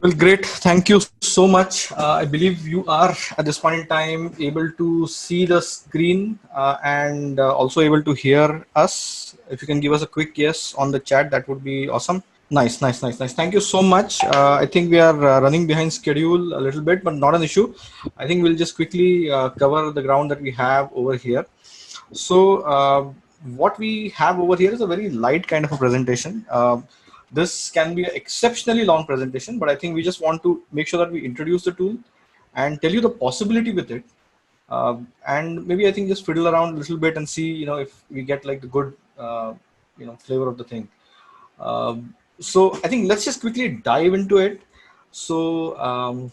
Well, great. Thank you so much. I believe you are at this point in time able to see the screen and also able to hear us. If you can give us a quick yes on the chat, that would be awesome. Nice, nice, nice, nice. Thank you so much. I think we are running behind schedule a little bit, but not an issue. I think we'll just quickly cover the ground that we have over here. So, what we have over here is a very light kind of a presentation. This can be an exceptionally long presentation, but I think we just want to make sure that we introduce the tool and tell you the possibility with it. And maybe I think just fiddle around a little bit and see, if we get like the good, flavor of the thing. So I think let's just quickly dive into it. So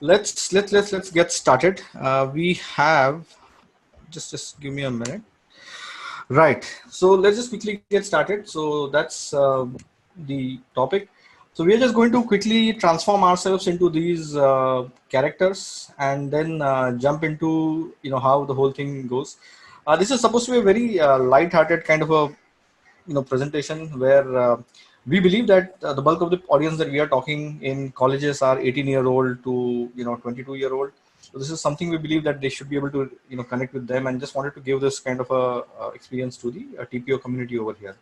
let's get started. We have just give me a minute. Right. So let's just quickly get started. So that's the topic. So we are just going to quickly transform ourselves into these characters and then jump into how the whole thing goes. This is supposed to be a very light-hearted kind of a presentation where we believe that the bulk of the audience that we are talking in colleges are 18-year-old to 22-year-old. So this is something we believe that they should be able to connect with them, and just wanted to give this kind of a experience to the TPO community over here.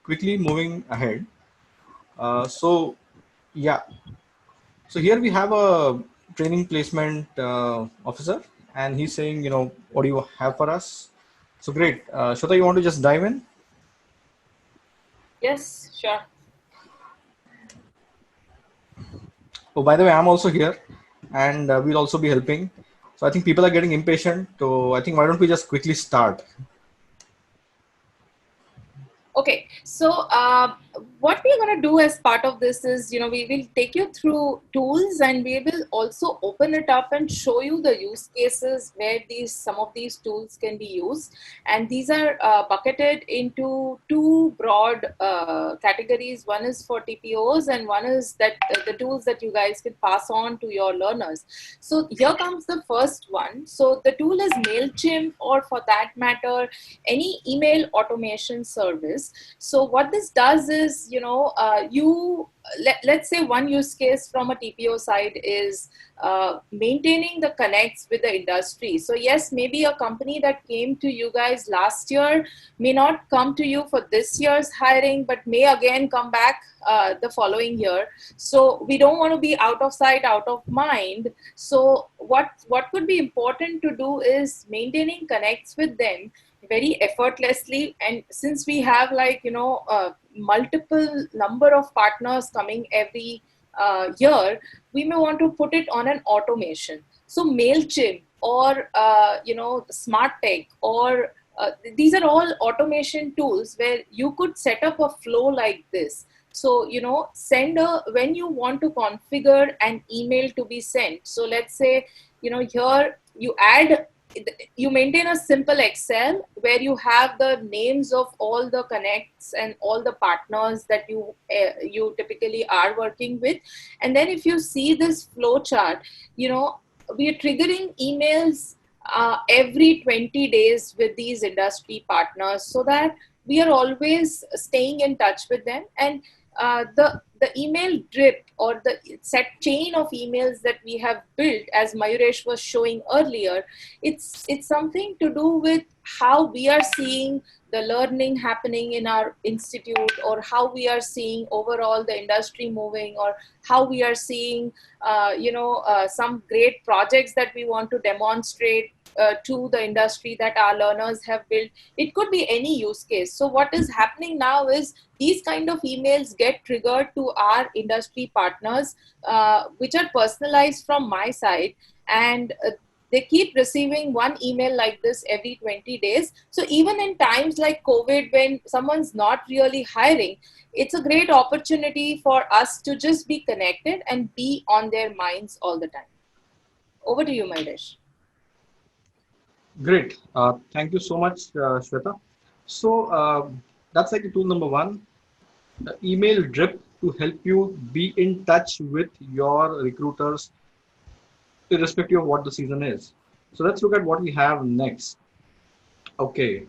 Quickly moving ahead. So yeah, so here we have a training placement officer, and he's saying, what do you have for us? So great. Shweta, you want to just dive in? Yes, sure. Oh, by the way, I'm also here, and we'll also be helping. So I think people are getting impatient. So I think why don't we just quickly start? Okay, so what we're going to do as part of this is, we will take you through tools, and we will also open it up and show you the use cases where some of these tools can be used. And these are bucketed into two broad categories. One is for TPOs, and one is that the tools that you guys can pass on to your learners. So here comes the first one. So the tool is MailChimp, or for that matter, any email automation service. So what this does is, let's say one use case from a TPO side is maintaining the connects with the industry. So yes, maybe a company that came to you guys last year may not come to you for this year's hiring, but may again come back the following year. So we don't want to be out of sight, out of mind. So what could be important to do is maintaining connects with them very effortlessly. And since we have multiple number of partners coming every year, we may want to put it on an automation. So MailChimp or SmartTech or these are all automation tools where you could set up a flow like this. So, when you want to configure an email to be sent. So let's say, here you maintain a simple Excel where you have the names of all the connects and all the partners that you typically are working with. And then if you see this flow chart, we are triggering emails every 20 days with these industry partners, so that we are always staying in touch with them. And the email drip, or the set chain of emails that we have built, as Mayuresh was showing earlier, it's something to do with how we are seeing the learning happening in our institute, or how we are seeing overall the industry moving, or how we are seeing some great projects that we want to demonstrate to the industry that our learners have built. It could be any use case. So what is happening now is these kind of emails get triggered to our industry partners, which are personalized from my side, and they keep receiving one email like this every 20 days. So even in times like COVID, when someone's not really hiring, it's a great opportunity for us to just be connected and be on their minds all the time. Over to you, Maidesh. Great. Thank you so much, Shweta. So that's like tool number one, the email drip to help you be in touch with your recruiters, irrespective of what the season is. So let's look at what we have next. Okay.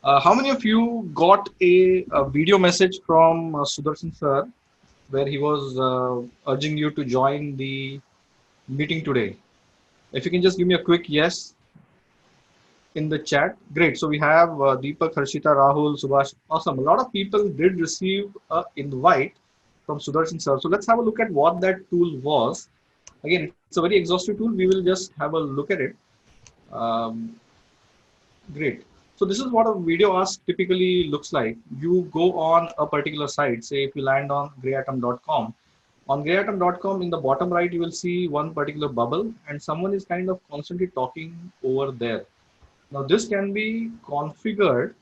How many of you got a video message from Sudarshan sir where he was urging you to join the meeting today. If you can just give me a quick yes in the chat. Great. So we have Deepak, Harshita, Rahul, Subhash. Awesome. A lot of people did receive an invite from Sudarshan sir. So let's have a look at what that tool was. Again, it's a very exhaustive tool. We will just have a look at it. Um, Great. So this is what a video ask typically looks like. You go on a particular site, say if you land on greyatom.com. On greyatom.com, in the bottom right, you will see one particular bubble and someone is kind of constantly talking over there. Now this can be configured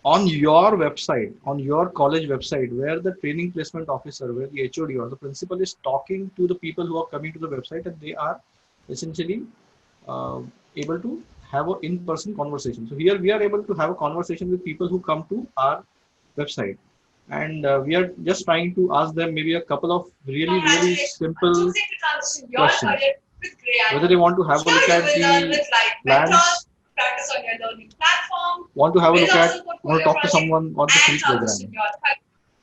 on your website, on your college website, where the training placement officer, where the HOD or the principal is talking to the people who are coming to the website, and they are essentially uh, able to have an in-person conversation. So here we are able to have a conversation with people who come to our website, and we are just trying to ask them maybe a couple of really simple questions. Whether they want to have a look at the plans, want to have a look at, want to talk to someone on the free program.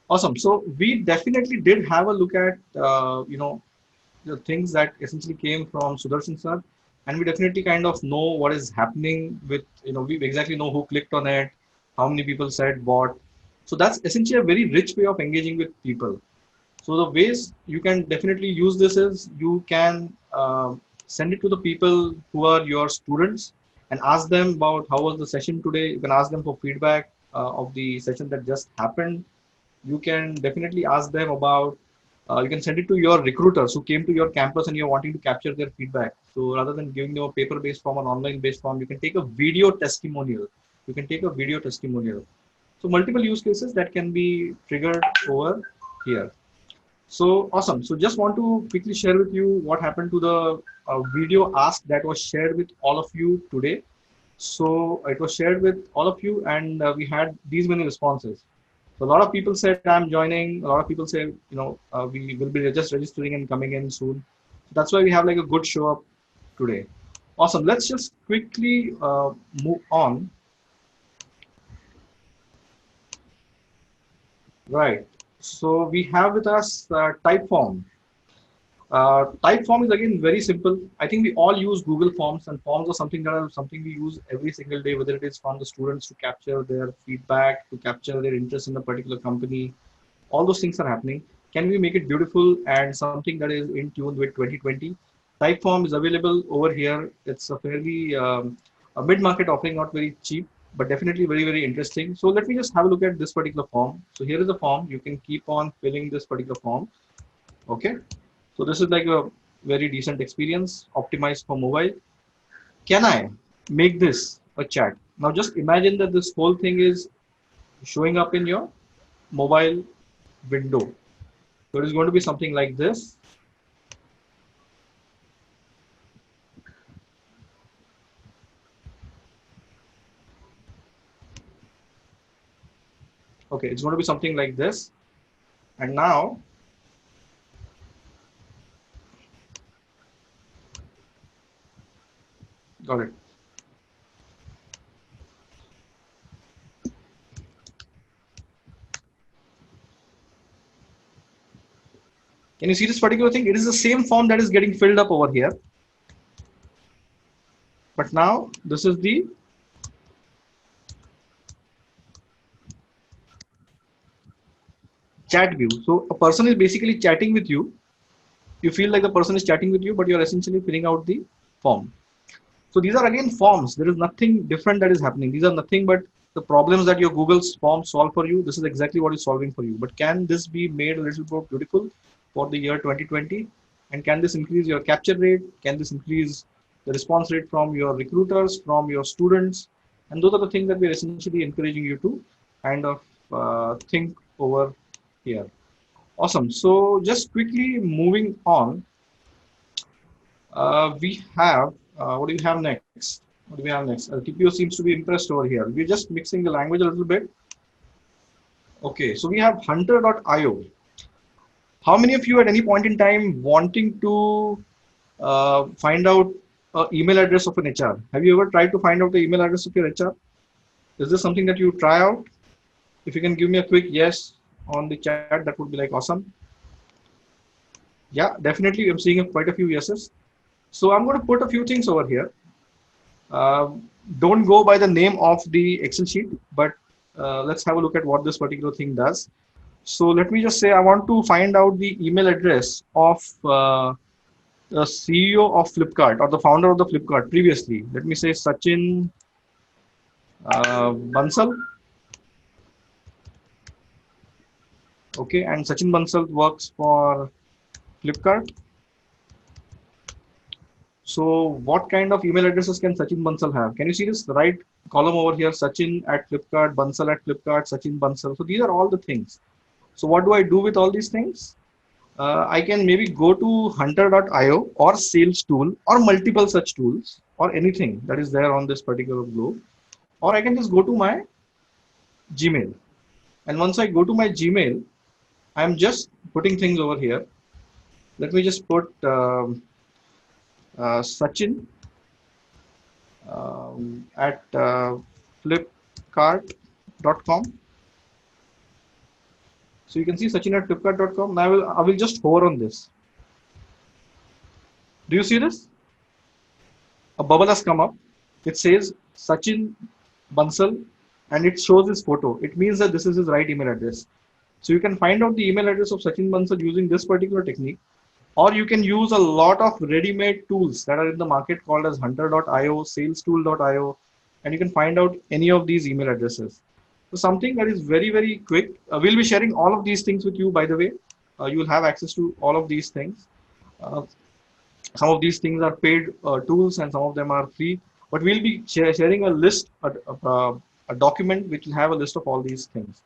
Awesome. So we definitely did have a look at, the things that essentially came from Sudarshan sir, and we definitely kind of know what is happening with, we exactly know who clicked on it, how many people said what. So that's essentially a very rich way of engaging with people. So the ways you can definitely use this is you can send it to the people who are your students and ask them about how was the session today. You can ask them for feedback of the session that just happened. You can definitely ask them about, you can send it to your recruiters who came to your campus and you're wanting to capture their feedback. So rather than giving them a paper-based form or online-based form, you can take a video testimonial. You can take a video testimonial. So multiple use cases that can be triggered over here. So awesome. So just want to quickly share with you what happened to the video ask that was shared with all of you today. So it was shared with all of you and we had these many responses. So a lot of people said I'm joining. A lot of people say, we will be just registering and coming in soon. That's why we have like a good show up today. Awesome. Let's just quickly move on. Right. So we have with us Typeform. Typeform is again very simple. I think we all use Google Forms, and forms are something we use every single day, whether it is from the students to capture their feedback, to capture their interest in a particular company. All those things are happening. Can we make it beautiful and something that is in tune with 2020? Typeform is available over here. It's a fairly a mid-market offering, not very cheap, but definitely very interesting. So let me just have a look at this particular form. So here is the form. You can keep on filling this particular form. Okay. So this is like a very decent experience, optimized for mobile. Can I make this a chat? Now just imagine that this whole thing is showing up in your mobile window. So it is going to be something like this. Okay, it's going to be something like this. And now, got it. Can you see this particular thing? It is the same form that is getting filled up over here. But now this is the chat view. So a person is basically chatting with you. You feel like the person is chatting with you, but you're essentially filling out the form. So these are again forms. There is nothing different that is happening. These are nothing but the problems that your Google's form solve for you. This is exactly what it's solving for you. But can this be made a little more beautiful for the year 2020? And can this increase your capture rate? Can this increase the response rate from your recruiters, from your students? And those are the things that we're essentially encouraging you to kind of think over here. Awesome. So just quickly moving on, we have, what do we have next? What do we have next? TPO seems to be impressed over here. We're just mixing the language a little bit. Okay, so we have hunter.io. How many of you at any point in time wanting to find out an email address of an HR? Have you ever tried to find out the email address of your HR? Is this something that you try out? If you can give me a quick yes on the chat, that would be like awesome. Yeah, definitely. I'm seeing quite a few yeses. So I'm going to put a few things over here. Uh, don't go by the name of the Excel sheet, but let's have a look at what this particular thing does. So let me just say I want to find out the email address of the CEO of Flipkart or the founder of the Flipkart previously. Let me say Sachin Bansal. Okay, and Sachin Bansal works for Flipkart. So what kind of email addresses can Sachin Bansal have? Can you see this right column over here? Sachin at Flipkart, Bansal at Flipkart, Sachin Bansal. So these are all the things. So what do I do with all these things? I can maybe go to hunter.io or sales tool or multiple such tools or anything that is there on this particular globe. Or I can just go to my Gmail. And once I go to my Gmail, I'm just putting things over here. Let me just put Sachin at flipkart.com. So you can see Sachin at flipkart.com. Now I will just hover on this. Do you see this? A bubble has come up. It says Sachin Bansal and it shows his photo. It means that this is his right email address. So you can find out the email address of Sachin Bansal using this particular technique, or you can use a lot of ready-made tools that are in the market called as hunter.io, salestool.io, and you can find out any of these email addresses. So something that is very, very quick. We'll be sharing all of these things with you, by the way. You will have access to all of these things. Uh, some of these things are paid tools and some of them are free, but we'll be sharing a list, a document which will have a list of all these things.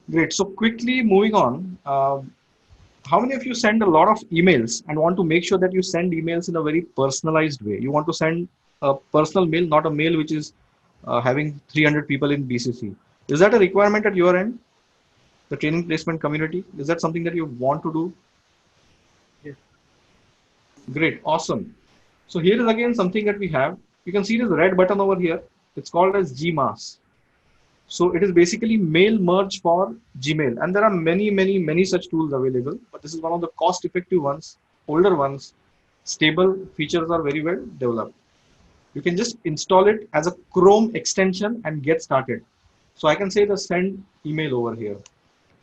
Great. So quickly moving on. How many of you send a lot of emails and want to make sure that you send emails in a very personalized way? You want to send a personal mail, not a mail which is having 300 people in BCC. Is that a requirement at your end? The training placement community? Is that something that you want to do? Yes. Great. Awesome. So here is again something that we have. You can see this red button over here. It's called as Gmass. So it is basically mail merge for Gmail. And there are many, many, many such tools available. But this is one of the cost effective ones, older ones. Stable features are very well developed. You can just install it as a Chrome extension and get started. So I can say the send email over here.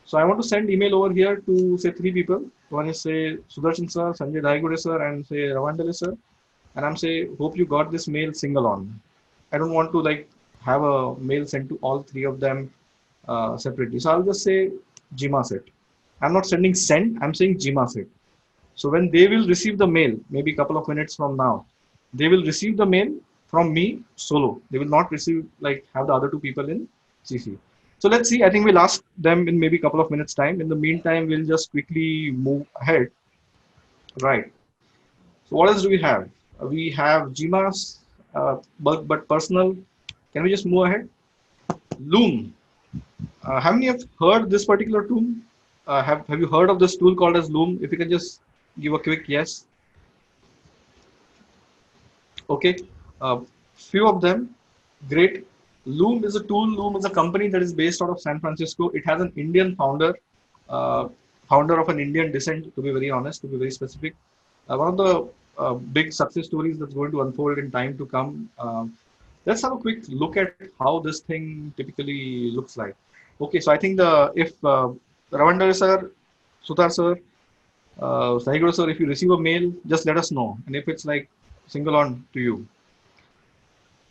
So I want to send email over here to say three people. One is say Sudarshan sir, Sanjay Daigure sir, and say Ravandale sir. And I'm say, hope you got this mail single on. I don't want to like have a mail sent to all three of them separately. So I'll just say Gmaset. I'm not sending send, I'm saying Gmaset. So when they will receive the mail, maybe a couple of minutes from now, they will receive the mail from me solo. They will not receive like have the other two people in CC. So let's see. I think we'll ask them in maybe a couple of minutes time. In the meantime, we'll just quickly move ahead. Right. So what else do we have? We have Gmass, but personal. Can we just move ahead? Loom. How many have heard this particular tool? Have you heard of this tool called as Loom? If you can just give a quick yes. Okay. Few of them. Great. Loom is a tool. Loom is a company that is based out of San Francisco. It has an Indian founder, founder of an Indian descent, to be very honest, to be very specific. One of the big success stories that's going to unfold in time to come. Let's have a quick look at how this thing typically looks like. Okay, so I think if Ravandar sir, Sutar sir, Sahiguru sir, if you receive a mail, just let us know. And if it's like single on to you.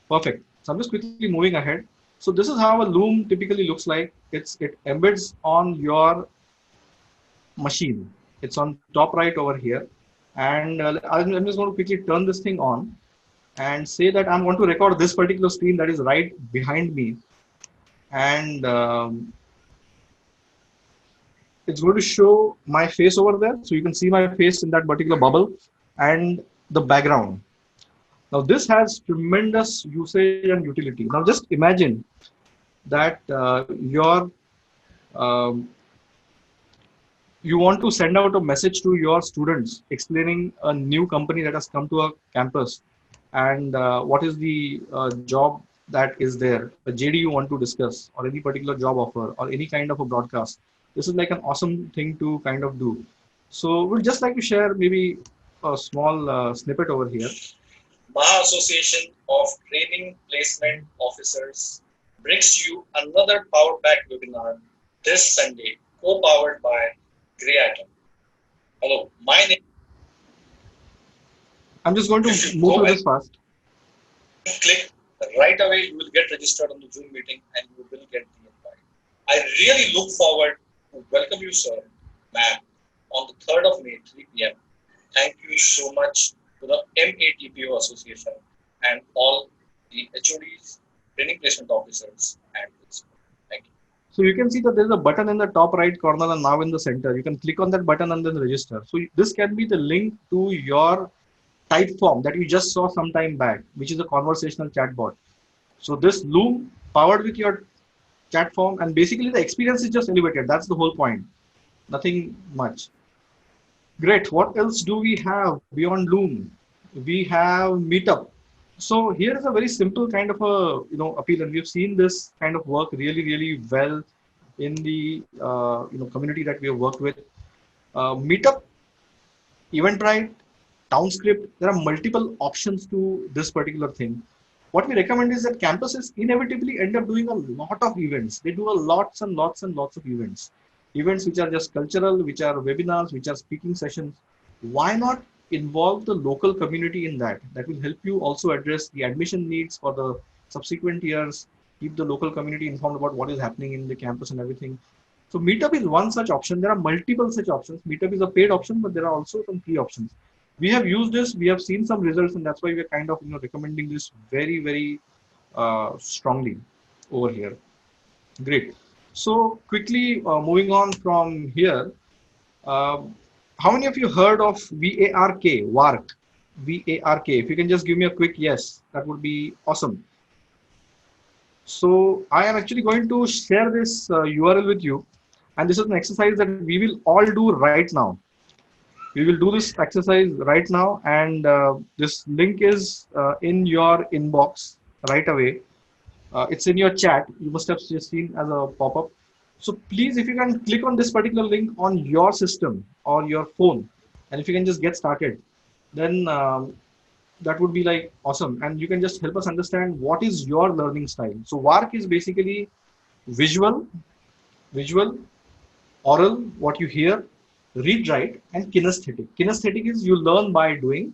Perfect. So I'm just quickly moving ahead. So this is how a loom typically looks like. It embeds on your machine. It's on top right over here. And I'm just going to quickly turn this thing on and say that I'm going to record this particular screen that is right behind me. And it's going to show my face over there. So you can see my face in that particular bubble and the background. Now this has tremendous usage and utility. Now just imagine that um, you want to send out a message to your students explaining a new company that has come to a campus and what is the job that is there, a JD you want to discuss or any particular job offer or any kind of a broadcast. This is like an awesome thing to kind of do. So we'd just like to share maybe a small snippet over here. Maha Association of Training Placement Officers brings you another Power Pack webinar this Sunday, co-powered by Grey Atom. Hello, my name. I'm just going to If you move go through and this fast. click right away, you will get registered on the Zoom meeting and you will get the invite. I really look forward to welcome you, sir, ma'am, on the 3rd of May, 3 p.m. Thank you so much to the MATPO Association and all the HODs, training placement officers, and principals. Thank you. So you can see that there's a button in the top right corner and now in the center. You can click on that button and then register. So this can be the link to your type form that you just saw some time back, which is a conversational chatbot. So this Loom powered with your chat form, and basically the experience is just elevated. That's the whole point. Nothing much. Great. What else do we have beyond Loom? We have Meetup. So here is a very simple kind of a appeal, and we've seen this kind of work really, really well in the community that we have worked with. Meetup, Eventbrite, Townscript. There are multiple options to this particular thing. What we recommend is that campuses inevitably end up doing a lot of events. They do a lots and lots and lots of events. Events which are just cultural, which are webinars, which are speaking sessions. Why not involve the local community in that? That will help you also address the admission needs for the subsequent years, keep the local community informed about what is happening in the campus and everything. So Meetup is one such option. There are multiple such options. Meetup is a paid option, but there are also some free options. We have used this, we have seen some results, and that's why we're kind of recommending this very, very strongly over here. Great. So quickly moving on from here, uh, how many of you heard of VARK, VARK? VARK. If you can just give me a quick yes, that would be awesome. So I am actually going to share this URL with you, and this is an exercise that we will all do right now. We will do this exercise right now, and this link is in your inbox right away. It's in your chat. You must have just seen as a pop-up. So please, if you can click on this particular link on your system or your phone, and if you can just get started, then that would be like awesome. And you can just help us understand what is your learning style. So WARC is basically visual, oral, what you hear, read, write, and kinesthetic. Kinesthetic is you learn by doing.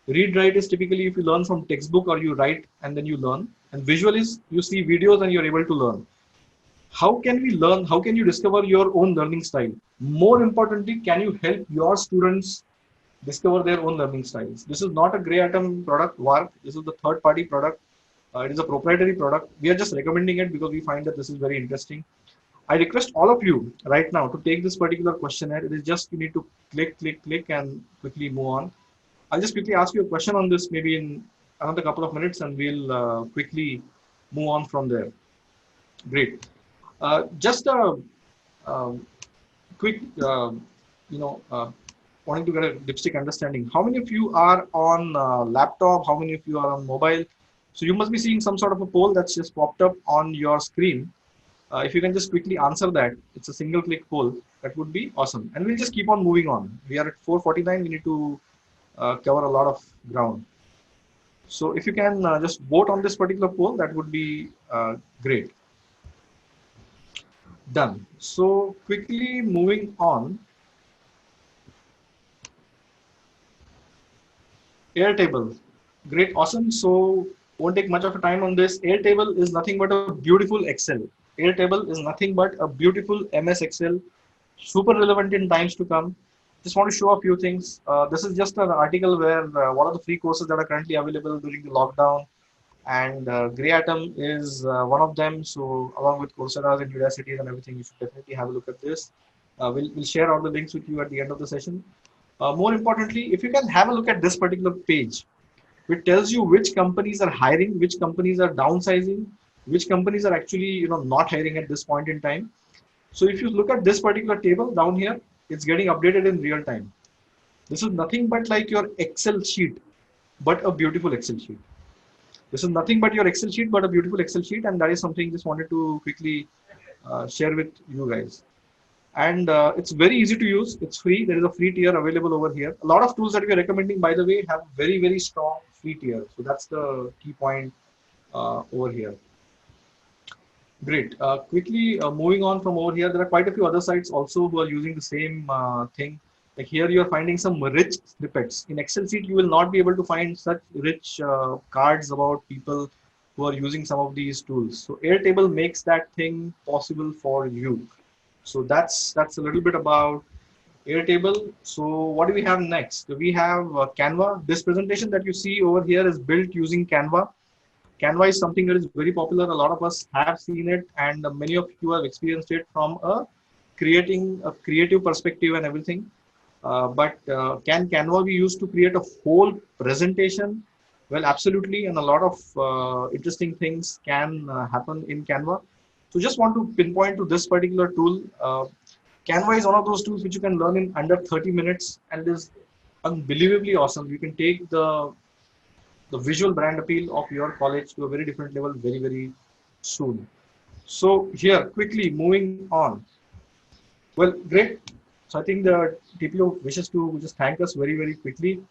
Read, write is typically if you learn from textbook or you write and then you learn. And visual is you see videos and you're able to learn. How can we learn? How can you discover your own learning style? More importantly, can you help your students discover their own learning styles? This is not a Grey Atom product, WARC. This is the third-party product. It is a proprietary product. We are just recommending it because we find that this is very interesting. I request all of you right now to take this particular questionnaire. It is just you need to click, and quickly move on. I'll just quickly ask you a question on this maybe in another couple of minutes, and we'll quickly move on from there. Great. Just a quick, wanting to get a dipstick understanding. How many of you are on laptop? How many of you are on mobile? So you must be seeing some sort of a poll that's just popped up on your screen. If you can just quickly answer that, it's a single click poll, that would be awesome. And we'll just keep on moving on. We are at 4:49, we need to cover a lot of ground. So if you can just vote on this particular poll, that would be great. Done. So quickly moving on. Airtable, great, awesome. So won't take much of a time on this. Airtable is nothing but a beautiful Excel. Airtable is nothing but a beautiful MS Excel, super relevant in times to come. Just want to show a few things. This is just an article where one of the free courses that are currently available during the lockdown, and Grey Atom is one of them. So along with Coursera and Udacity and everything, you should definitely have a look at this. We'll share all the links with you at the end of the session. More importantly, if you can have a look at this particular page, which tells you which companies are hiring, which companies are downsizing, which companies are actually not hiring at this point in time. So if you look at this particular table down here, it's getting updated in real time. This is nothing but like your Excel sheet, but a beautiful Excel sheet. This is nothing but your Excel sheet, but a beautiful Excel sheet, and that is something just wanted to quickly share with you guys. and it's very easy to use. It's free. There is a free tier available over here. A lot of tools that we are recommending, by the way, have very, very strong free tier. So that's the key point over here. Great. Quickly moving on from over here, there are quite a few other sites also who are using the same thing. Like here, you are finding some rich snippets. In Excel sheet, you will not be able to find such rich cards about people who are using some of these tools. So Airtable makes that thing possible for you. So that's a little bit about Airtable. So what do we have next? We have Canva. This presentation that you see over here is built using Canva. Canva is something that is very popular. A lot of us have seen it, and many of you have experienced it from creating a creative perspective and everything. But can Canva be used to create a whole presentation? Well, absolutely, and a lot of interesting things can happen in Canva. So just want to pinpoint to this particular tool. Canva is one of those tools which you can learn in under 30 minutes and is unbelievably awesome. You can take the visual brand appeal of your college to a very different level very, very soon. So here, quickly moving on. Well, great. So I think the TPO wishes to just thank us very, very quickly.